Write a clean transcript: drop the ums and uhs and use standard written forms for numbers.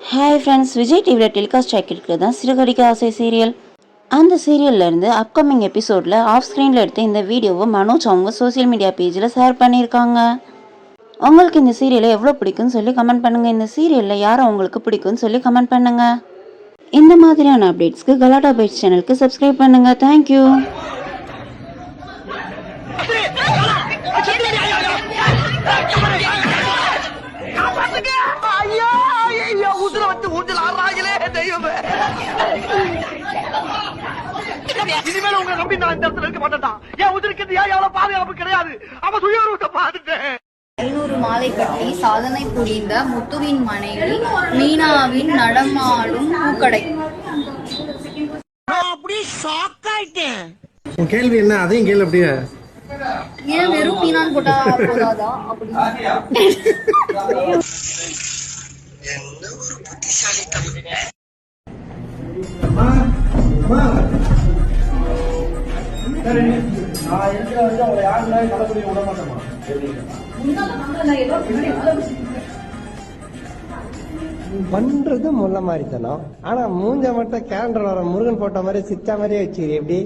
Hi friends, Vijay டிவியில் telecast ஆகிட்டு தான் சிறுகடிக்க ஆசை சீரியல். அந்த சீரியல்லேருந்து அப்கமிங் எபிசோடில் ஆஃப் ஸ்க்ரீனில் எடுத்த இந்த வீடியோவை மனோஜ் அவங்க சோசியல் மீடியா பேஜில் ஷேர் பண்ணியிருக்காங்க. உங்களுக்கு இந்த சீரியலை எவ்வளோ பிடிக்கும்னு சொல்லி கமெண்ட் பண்ணுங்கள். இந்த சீரியலில் யாரை உங்களுக்கு பிடிக்கும்னு சொல்லி கமெண்ட் பண்ணுங்கள். இந்த மாதிரியான அப்டேட்ஸ்க்கு கலாட்டா பைட்ஸ் சேனலுக்கு சப்ஸ்கிரைப் பண்ணுங்கள். தேங்க்யூ. இனிமேல் உங்களை நம்பி நான் இந்த இடத்துல இருக்க மாட்டேன்டா. என் உதிர்க்கிறது எவ்வளவு பாதுகாப்பு கிடையாது. அவன் சுயரூபத்தை பார்த்துட்டேன். 200 மாலை கட்டி சாதனை புரிந்த முத்துவின் மனைவி மீனாவின் நடமாடும் பூக்கடை. அப்படியே ஷாக் ஆயிட்டேன். உன் கேள்வி என்ன? அதையும் கேள்வி. அப்படியே ஏன் வெறும் மீனான்னு போட்டா போதாதா? அப்படி என்ன ஒரு புத்திசாலித்தனம். பண்றது முள்ள மாதிரி தானோ, ஆனா மூஞ்ச மட்டும் கேலண்டர் வர முருகன் போட்ட மாதிரி சிச்சா மாதிரியே வச்சுக்கிறீ. எப்படி